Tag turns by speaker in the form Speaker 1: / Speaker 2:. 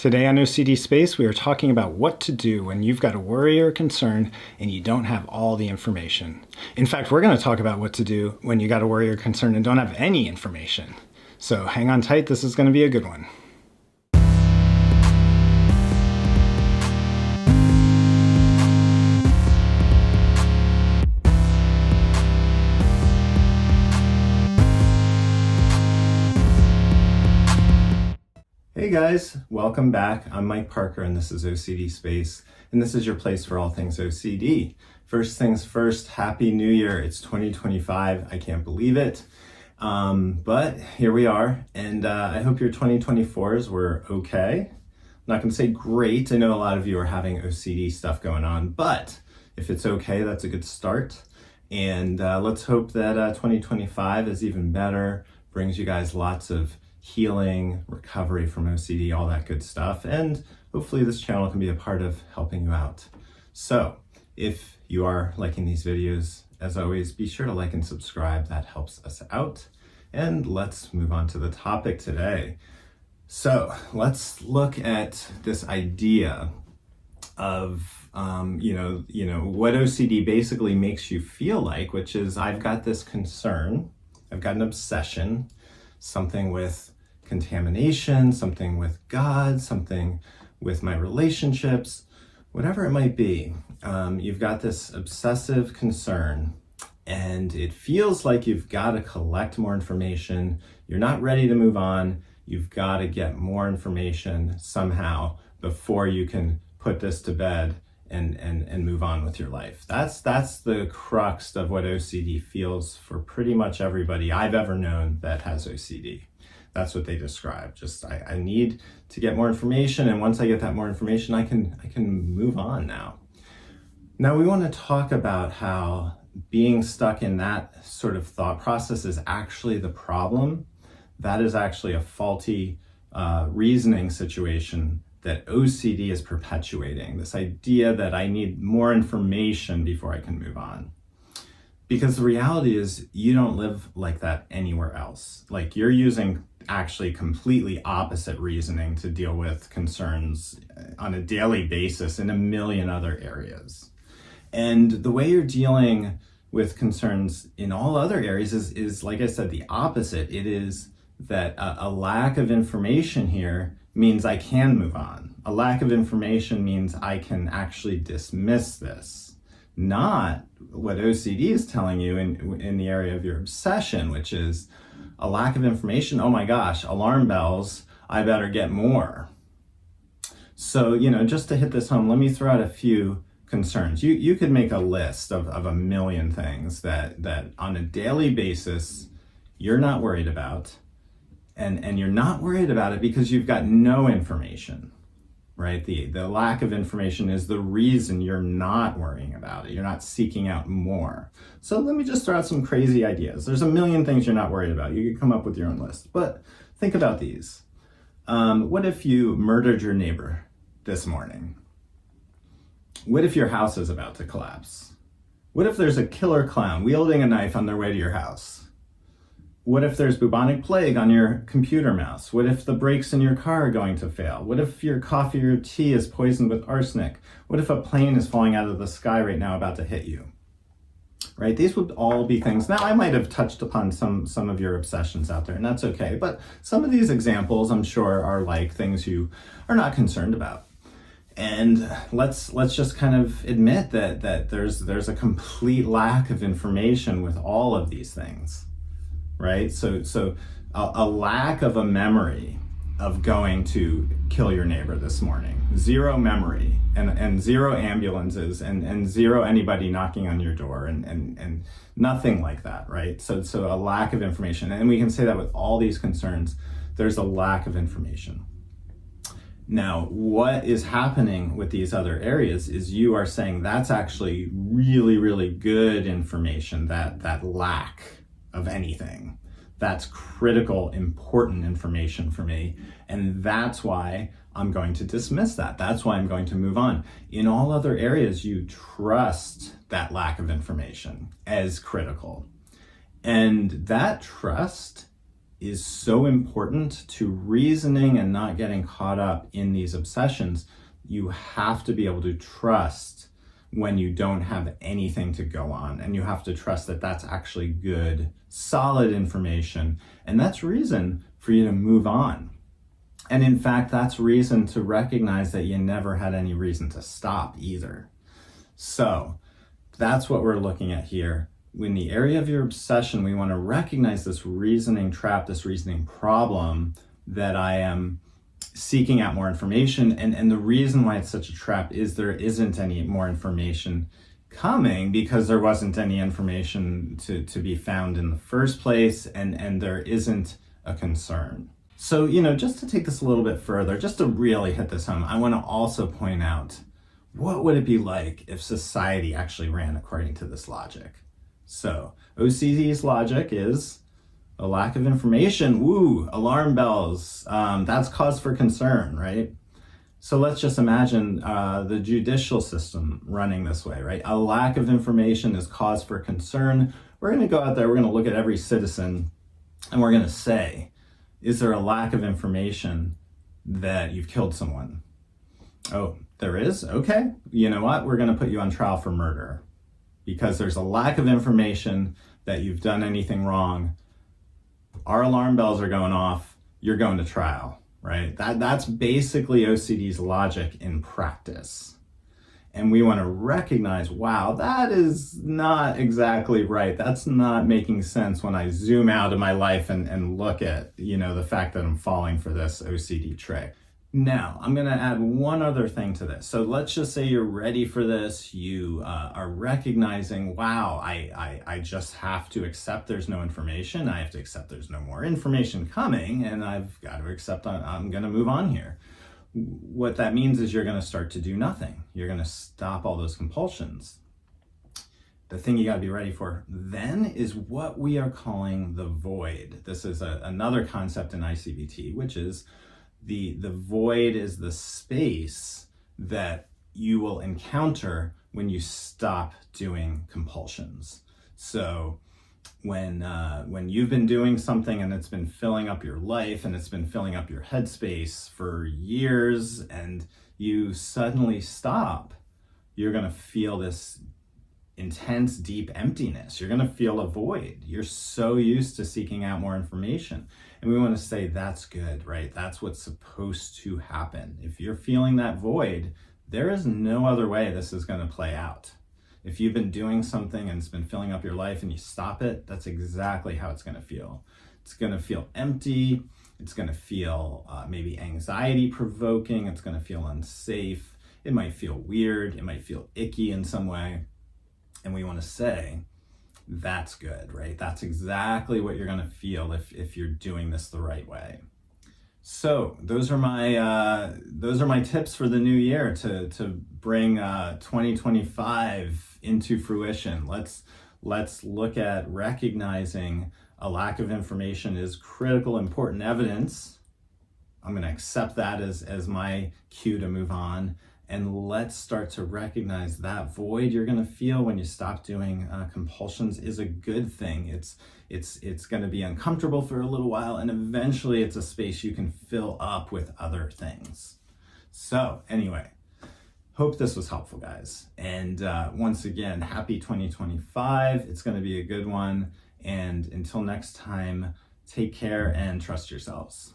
Speaker 1: Today on OCD Space, we are talking about what to do when you've got a worry or a concern and you don't have all the information. In fact, we're going to talk about what to do when you got a worry or concern and don't have any information. So hang on tight, this is going to be a good one. Hey guys, welcome back. I'm Mike Parker and this is OCD Space, and this is your place for all things OCD. First things first, Happy New Year. It's 2025. I can't believe it. But here we are, and I hope your 2024s were okay. I'm not going to say great. I know a lot of you are having OCD stuff going on, but if it's okay, that's a good start. And let's hope that 2025 is even better, brings you guys lots of healing, recovery from OCD, all that good stuff. And hopefully this channel can be a part of helping you out. So if you are liking these videos, as always, be sure to like and subscribe. That helps us out. And let's move on to the topic today. So let's look at this idea of, what OCD basically makes you feel like, which is I've got this concern, I've got an obsession, something with contamination, something with God, something with my relationships, whatever it might be. You've got this obsessive concern and it feels like you've got to collect more information. You're not ready to move on. You've got to get more information somehow before you can put this to bed and move on with your life. That's the crux of what OCD feels for pretty much everybody I've ever known that has OCD. That's what they describe. Just I need to get more information, and once I get that more information, I can move on now. Now we want to talk about how being stuck in that sort of thought process is actually the problem. That is actually a faulty reasoning situation that OCD is perpetuating, this idea that I need more information before I can move on. Because the reality is you don't live like that anywhere else. Like you're using actually completely opposite reasoning to deal with concerns on a daily basis in a million other areas. And the way you're dealing with concerns in all other areas is like I said, the opposite. It is that a lack of information here means I can move on. A lack of information means I can actually dismiss this. Not what OCD is telling you in the area of your obsession, which is a lack of information. Oh my gosh, alarm bells, I better get more. So, just to hit this home, let me throw out a few concerns. You could make a list of a million things that on a daily basis you're not worried about. And you're not worried about it because you've got no information, right? The lack of information is the reason you're not worrying about it. You're not seeking out more. So let me just throw out some crazy ideas. There's a million things you're not worried about. You could come up with your own list, but think about these. What if you murdered your neighbor this morning? What if your house is about to collapse? What if there's a killer clown wielding a knife on their way to your house? What if there's bubonic plague on your computer mouse? What if the brakes in your car are going to fail? What if your coffee or tea is poisoned with arsenic? What if a plane is falling out of the sky right now about to hit you? Right? These would all be things. Now, I might have touched upon some of your obsessions out there, and that's okay. But some of these examples, I'm sure, are like things you are not concerned about. And let's just kind of admit that there's a complete lack of information with all of these things. Right? So a lack of a memory of going to kill your neighbor this morning, zero memory and zero ambulances and zero anybody knocking on your door and nothing like that, right? So a lack of information. And we can say that with all these concerns, there's a lack of information. Now, what is happening with these other areas is you are saying that's actually really, really good information, that lack of anything. That's critical, important information for me. And that's why I'm going to dismiss that. That's why I'm going to move on. In all other areas, you trust that lack of information as critical. And that trust is so important to reasoning and not getting caught up in these obsessions. You have to be able to trust when you don't have anything to go on, and you have to trust that that's actually good, solid information, and that's reason for you to move on. And in fact, that's reason to recognize that you never had any reason to stop either. So that's what we're looking at here. In the area of your obsession, we want to recognize this reasoning trap, this reasoning problem, that I am seeking out more information. And the reason why it's such a trap is there isn't any more information coming, because there wasn't any information to be found in the first place, and there isn't a concern. So, just to take this a little bit further, just to really hit this home, I want to also point out, what would it be like if society actually ran according to this logic? So OCD's logic is a lack of information. Woo, alarm bells. That's cause for concern, right? So let's just imagine the judicial system running this way, right? A lack of information is cause for concern. We're going to go out there, we're going to look at every citizen, and we're going to say, is there a lack of information that you've killed someone? Oh, there is? Okay. You know what? We're going to put you on trial for murder because there's a lack of information that you've done anything wrong. Our alarm bells are going off. You're going to trial, right? That's basically OCD's logic in practice. And we want to recognize, wow, that is not exactly right. That's not making sense when I zoom out of my life and look at, the fact that I'm falling for this OCD trick. Now, I'm going to add one other thing to this. So let's just say you're ready for this. You are recognizing, wow, I just have to accept there's no information. I have to accept there's no more information coming, and I've got to accept I'm going to move on here. What that means is you're going to start to do nothing. You're going to stop all those compulsions. The thing you got to be ready for then is what we are calling the void. This is another concept in I-CBT, which is the void is the space that you will encounter when you stop doing compulsions. So when you've been doing something and it's been filling up your life and it's been filling up your headspace for years, and you suddenly stop, you're going to feel this intense, deep emptiness. You're going to feel a void. You're so used to seeking out more information. And we want to say that's good, right? That's what's supposed to happen. If you're feeling that void, there is no other way this is going to play out. If you've been doing something and it's been filling up your life and you stop it, that's exactly how it's going to feel. It's going to feel empty. It's going to feel maybe anxiety provoking. It's going to feel unsafe. It might feel weird. It might feel icky in some way. And we want to say, that's good, right? That's exactly what you're going to feel if you're doing this the right way. So those are my tips for the new year to bring 2025 into fruition. Let's look at recognizing a lack of information is critical, important evidence. I'm going to accept that as my cue to move on. And let's start to recognize that void you're going to feel when you stop doing compulsions is a good thing. It's going to be uncomfortable for a little while, and eventually it's a space you can fill up with other things. So anyway, hope this was helpful, guys. And once again, happy 2025. It's going to be a good one. And until next time, take care and trust yourselves.